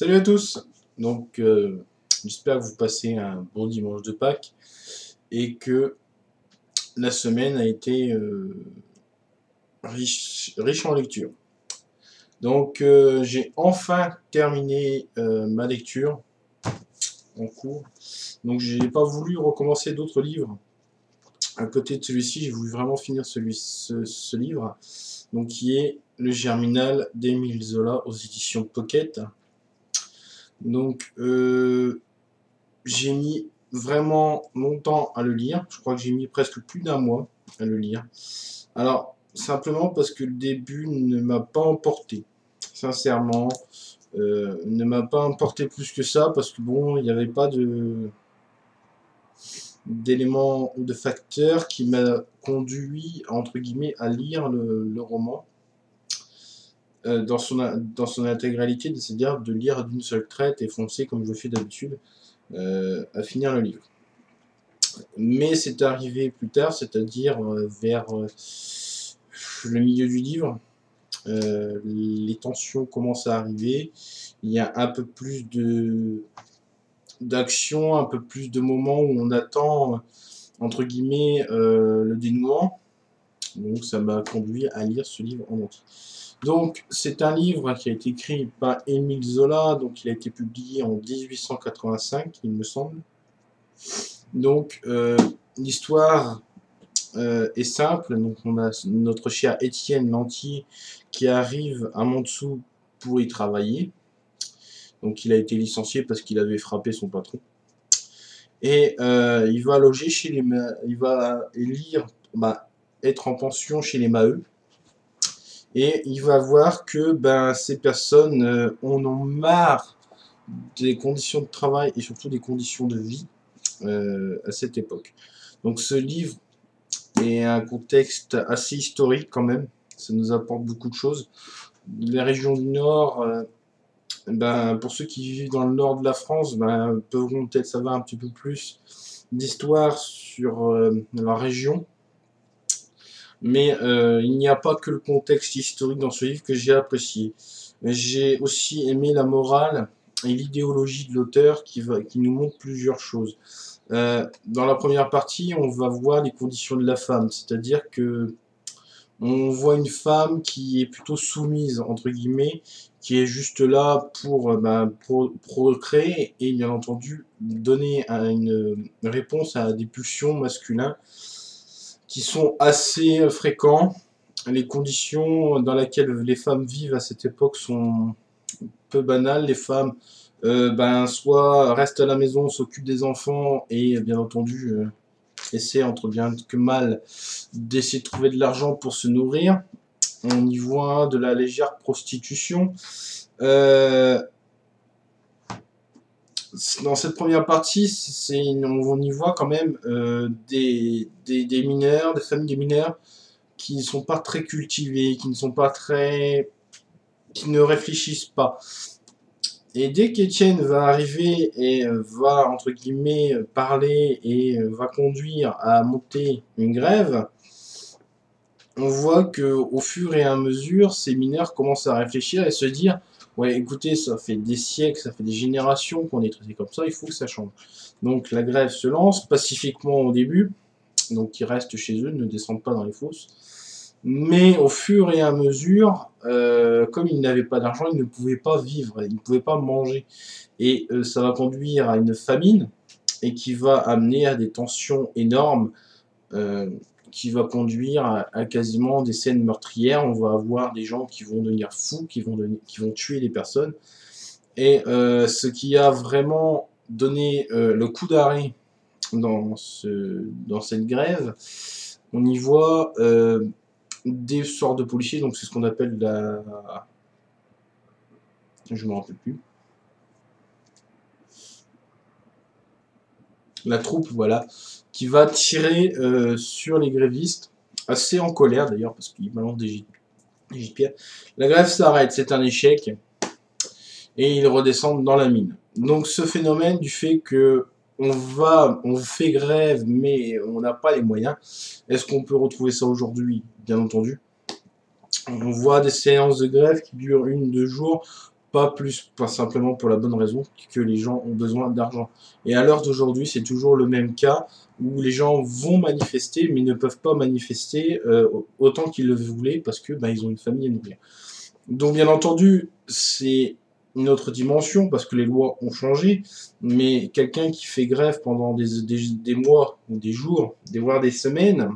Salut à tous. Donc, j'espère que vous passez un bon dimanche de Pâques et que la semaine a été riche en lecture. Donc, j'ai enfin terminé ma lecture en cours. Donc, j'ai pas voulu recommencer d'autres livres. À côté de celui-ci, j'ai voulu vraiment finir ce livre, donc qui est Le Germinal d'Émile Zola aux éditions Pocket. Donc, j'ai mis vraiment longtemps à le lire. Je crois que j'ai mis presque plus d'un mois à le lire. Alors, simplement parce que le début ne m'a pas emporté. Sincèrement, ne m'a pas emporté plus que ça parce que bon, il n'y avait pas d'éléments ou de facteurs qui m'a conduit entre guillemets à lire le roman dans son intégralité, c'est-à-dire de lire d'une seule traite et foncer comme je fais d'habitude à finir le livre. Mais c'est arrivé plus tard, c'est-à-dire vers le milieu du livre. Les tensions commencent à arriver. Il y a un peu plus d'action, un peu plus de moments où on attend, entre guillemets, le dénouement. Donc ça m'a conduit à lire ce livre en entier. Donc c'est un livre qui a été écrit par Émile Zola, donc il a été publié en 1885, il me semble. Donc l'histoire est simple. Donc on a notre cher Étienne Lantier qui arrive à Montsou pour y travailler. Donc il a été licencié parce qu'il avait frappé son patron. Et il va loger chez les il va lire, être en pension chez les Maheu. Et il va voir que ces personnes en ont marre des conditions de travail et surtout des conditions de vie à cette époque. Donc ce livre est un contexte assez historique quand même. Ça nous apporte beaucoup de choses. Les régions du Nord, pour ceux qui vivent dans le nord de la France, pourront peut-être savoir un petit peu plus d'histoire sur la région. Mais il n'y a pas que le contexte historique dans ce livre que j'ai apprécié. J'ai aussi aimé la morale et l'idéologie de l'auteur qui nous montre plusieurs choses. Dans la première partie, on va voir les conditions de la femme, c'est-à-dire que on voit une femme qui est plutôt soumise, entre guillemets, qui est juste là pour procréer et bien entendu donner une réponse à des pulsions masculines qui sont assez fréquents. Les conditions dans lesquelles les femmes vivent à cette époque sont peu banales. Les femmes soit restent à la maison, s'occupent des enfants et bien entendu essaient entre bien que mal d'essayer de trouver de l'argent pour se nourrir. On y voit de la légère prostitution. Dans cette première partie, on y voit quand même des mineurs, des familles de mineurs qui ne sont pas très cultivés, qui ne réfléchissent pas. Et dès qu'Étienne va arriver et va, entre guillemets, parler et va conduire à monter une grève, on voit qu'au fur et à mesure, ces mineurs commencent à réfléchir et se dire ouais, écoutez, ça fait des siècles, ça fait des générations qu'on est traité comme ça, il faut que ça change. Donc la grève se lance pacifiquement au début, donc ils restent chez eux, ne descendent pas dans les fosses. Mais au fur et à mesure, comme ils n'avaient pas d'argent, ils ne pouvaient pas vivre, ils ne pouvaient pas manger. Et ça va conduire à une famine et qui va amener à des tensions énormes, qui va conduire à quasiment des scènes meurtrières. On va avoir des gens qui vont devenir fous, qui vont tuer des personnes. Et ce qui a vraiment donné le coup d'arrêt dans cette grève, on y voit des sortes de policiers, donc c'est ce qu'on appelle je me rappelle plus. La troupe, voilà, qui va tirer sur les grévistes, assez en colère d'ailleurs, parce qu'ils balancent des gipierres. La grève s'arrête, c'est un échec, et ils redescendent dans la mine. Donc ce phénomène du fait que on fait grève, mais on n'a pas les moyens, est-ce qu'on peut retrouver ça aujourd'hui? Bien entendu. On voit des séances de grève qui durent 1-2 jours, pas simplement pour la bonne raison que les gens ont besoin d'argent. Et à l'heure d'aujourd'hui, c'est toujours le même cas où les gens vont manifester, mais ne peuvent pas manifester autant qu'ils le voulaient parce que ils ont une famille à nourrir. Donc bien entendu, c'est une autre dimension parce que les lois ont changé, mais quelqu'un qui fait grève pendant des mois ou des jours, voire des semaines,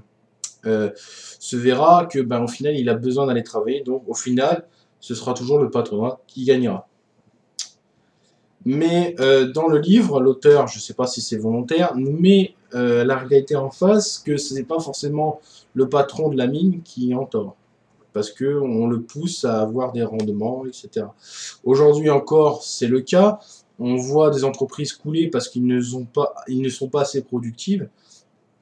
se verra que au final il a besoin d'aller travailler, donc au final ce sera toujours le patronat qui gagnera. Mais dans le livre, l'auteur, je ne sais pas si c'est volontaire, met la réalité en face que ce n'est pas forcément le patron de la mine qui est en tort. Parce qu'on le pousse à avoir des rendements, etc. Aujourd'hui encore, c'est le cas. On voit des entreprises couler parce qu'ils ne sont pas assez productives.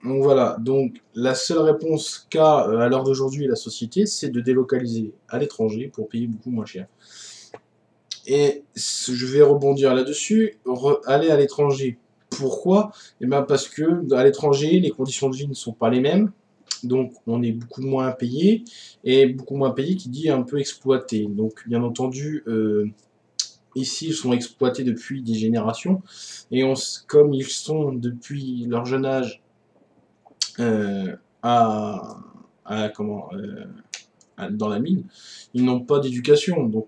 Donc voilà, donc la seule réponse qu'a à l'heure d'aujourd'hui la société, c'est de délocaliser à l'étranger pour payer beaucoup moins cher. Et je vais rebondir là-dessus, aller à l'étranger. Pourquoi? Eh bien parce que à l'étranger, les conditions de vie ne sont pas les mêmes, donc on est beaucoup moins payé, et beaucoup moins payé qui dit un peu exploité. Donc bien entendu, ici ils sont exploités depuis des générations, et comme ils sont depuis leur jeune âge à, comment dans la mine, ils n'ont pas d'éducation. Donc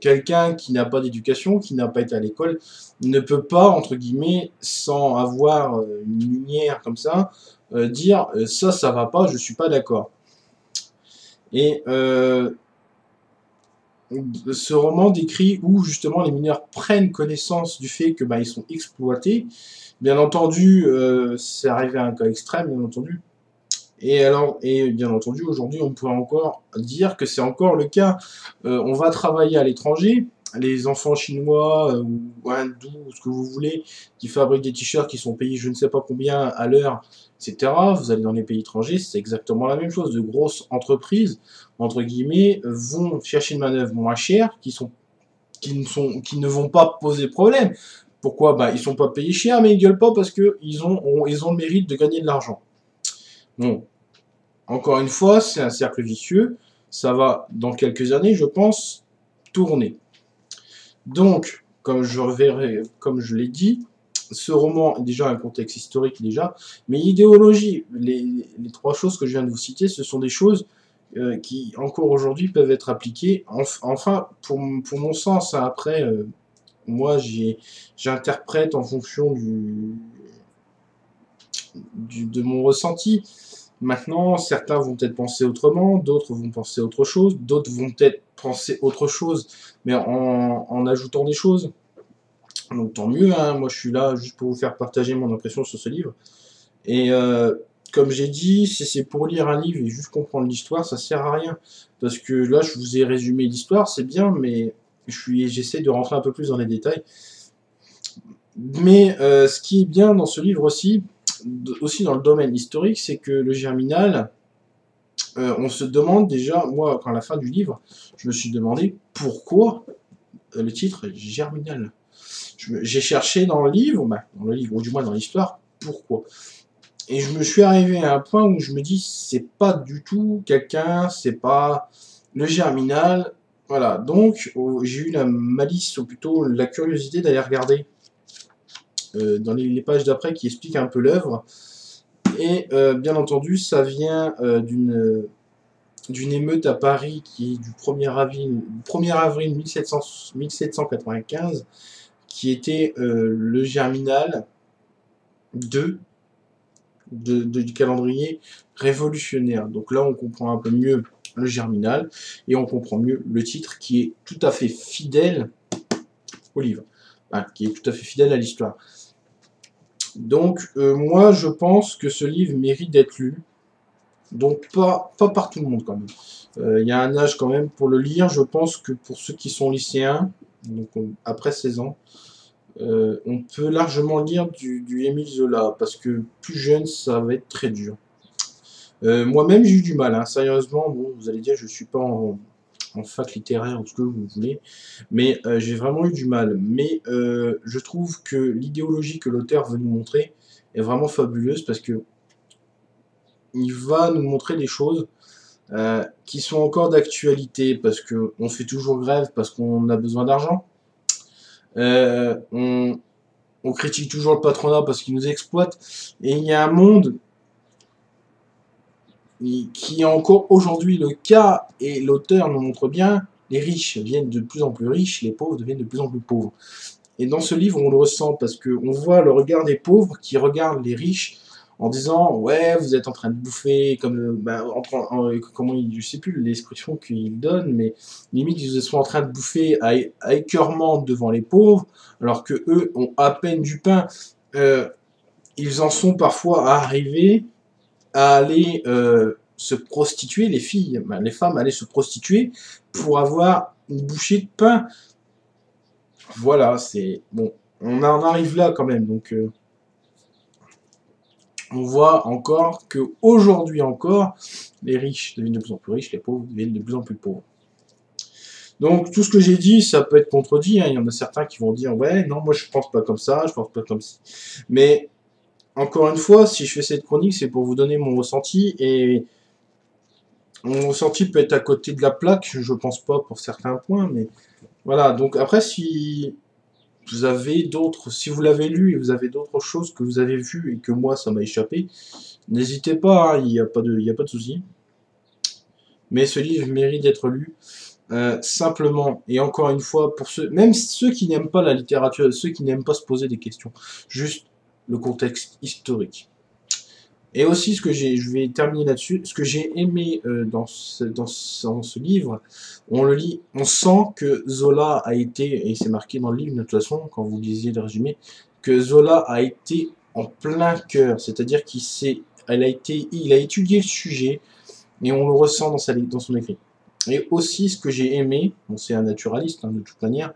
quelqu'un qui n'a pas d'éducation, qui n'a pas été à l'école, ne peut pas, entre guillemets, sans avoir une lumière comme ça, dire ça va pas, je suis pas d'accord. Et ce roman décrit où justement les mineurs prennent connaissance du fait que ils sont exploités. Bien entendu, c'est arrivé à un cas extrême, bien entendu. Et bien entendu, aujourd'hui, on pourrait encore dire que c'est encore le cas. On va travailler à l'étranger. Les enfants chinois ou hindous, ou ce que vous voulez, qui fabriquent des t-shirts qui sont payés je ne sais pas combien à l'heure, etc. Vous allez dans les pays étrangers, c'est exactement la même chose. De grosses entreprises, entre guillemets, vont chercher une manœuvre moins chère, qui ne vont pas poser problème. Pourquoi? Ils sont pas payés cher, mais ils gueulent pas parce qu'ils ont le mérite de gagner de l'argent. Bon, encore une fois, c'est un cercle vicieux. Ça va, dans quelques années, je pense, tourner. Donc, comme je l'ai dit, ce roman a déjà un contexte historique déjà, mais idéologie, les trois choses que je viens de vous citer, ce sont des choses qui, encore aujourd'hui, peuvent être appliquées. Enfin, pour mon sens, hein, après, moi, j'interprète en fonction de mon ressenti. Maintenant, certains vont peut-être penser autrement, d'autres vont penser autre chose, d'autres vont peut-être penser autre chose, mais en ajoutant des choses. Donc tant mieux, hein. Moi je suis là juste pour vous faire partager mon impression sur ce livre. Et comme j'ai dit, si c'est pour lire un livre et juste comprendre l'histoire, ça sert à rien. Parce que là, je vous ai résumé l'histoire, c'est bien, mais j'essaie de rentrer un peu plus dans les détails. Mais ce qui est bien dans ce livre aussi dans le domaine historique, c'est que le Germinal, on se demande déjà, moi, à la fin du livre, je me suis demandé pourquoi le titre Germinal. J'ai cherché dans le livre, ou du moins dans l'histoire, pourquoi. Et je me suis arrivé à un point où je me dis, c'est pas du tout quelqu'un, c'est pas le Germinal. Voilà, donc j'ai eu la malice, ou plutôt la curiosité d'aller regarder dans les pages d'après qui expliquent un peu l'œuvre. Et bien entendu, ça vient d'une émeute à Paris qui est du 1er avril 1795, qui était le Germinal 2 du calendrier révolutionnaire. Donc là, on comprend un peu mieux le Germinal et on comprend mieux le titre qui est tout à fait fidèle au livre, qui est tout à fait fidèle à l'histoire. Donc moi, je pense que ce livre mérite d'être lu. Donc pas par tout le monde quand même. Il y a un âge quand même pour le lire. Je pense que pour ceux qui sont lycéens, donc après 16 ans, on peut largement lire du Émile Zola, parce que plus jeune, ça va être très dur. Moi-même, j'ai eu du mal, hein. Sérieusement, bon, vous allez dire, je suis pas en fac littéraire ou ce que vous voulez, mais j'ai vraiment eu du mal. Mais je trouve que l'idéologie que l'auteur veut nous montrer est vraiment fabuleuse, parce que il va nous montrer des choses qui sont encore d'actualité parce que on fait toujours grève parce qu'on a besoin d'argent. On critique toujours le patronat parce qu'il nous exploite. Et il y a un monde qui est encore aujourd'hui le cas, et l'auteur nous montre bien, les riches deviennent de plus en plus riches, les pauvres deviennent de plus en plus pauvres. Et dans ce livre, on le ressent parce qu'on voit le regard des pauvres qui regardent les riches en disant ouais, vous êtes en train de bouffer comme comment je sais plus l'expression qu'il donne, mais limite ils sont en train de bouffer à écœurement devant les pauvres alors que eux ont à peine du pain. Ils en sont parfois arrivés à aller se prostituer, les filles, les femmes allaient se prostituer pour avoir une bouchée de pain. Voilà, c'est bon, on en arrive là quand même, donc on voit encore que aujourd'hui encore, les riches deviennent de plus en plus riches, les pauvres deviennent de plus en plus pauvres. Donc tout ce que j'ai dit, ça peut être contredit, hein. Il y en a certains qui vont dire ouais, non, moi je pense pas comme ça, je pense pas comme ça. Mais encore une fois, si je fais cette chronique, c'est pour vous donner mon ressenti, et mon ressenti peut être à côté de la plaque, je pense pas pour certains points, mais voilà. Donc après, si vous avez d'autres, si vous l'avez lu et vous avez d'autres choses que vous avez vues et que moi ça m'a échappé, n'hésitez pas, hein, il n'y a pas de souci. Mais ce livre mérite d'être lu. Simplement, et encore une fois, pour ceux, même ceux qui n'aiment pas la littérature, ceux qui n'aiment pas se poser des questions, juste le contexte historique. Et aussi, je vais terminer là-dessus, ce que j'ai aimé dans ce livre, on le lit, on sent que Zola a été, et c'est marqué dans le livre de toute façon, quand vous lisiez le résumé, que Zola a été en plein cœur, c'est-à-dire il a étudié le sujet, et on le ressent dans son écrit. Et aussi, ce que j'ai aimé, bon, c'est un naturaliste hein, de toute manière,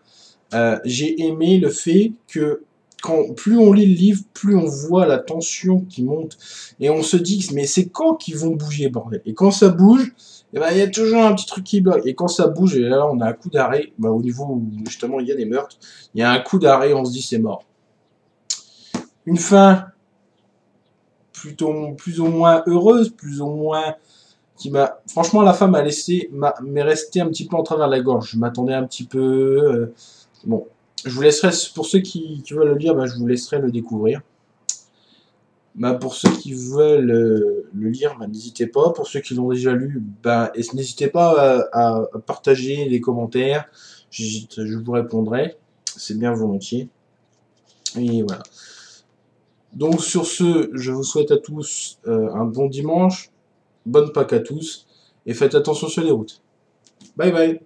j'ai aimé le fait que plus on lit le livre, plus on voit la tension qui monte. Et on se dit, mais c'est quand qu'ils vont bouger, bordel? Et quand ça bouge, eh ben, il y a toujours un petit truc qui bloque. Et quand ça bouge, et là, on a un coup d'arrêt, bah, au niveau où, justement, il y a des meurtres, il y a un coup d'arrêt, on se dit, c'est mort. Une fin plutôt, plus ou moins heureuse, plus ou moins qui m'a... Franchement, la femme m'est restée un petit peu en travers de la gorge. Je m'attendais un petit peu... bon, je vous laisserai, pour ceux qui veulent le lire, bah, je vous laisserai le découvrir. Bah, pour ceux qui veulent le lire, bah, n'hésitez pas. Pour ceux qui l'ont déjà lu, bah, n'hésitez pas à partager les commentaires. Je vous répondrai. C'est bien volontiers. Et voilà. Donc sur ce, je vous souhaite à tous un bon dimanche. Bonne Pâques à tous. Et faites attention sur les routes. Bye bye.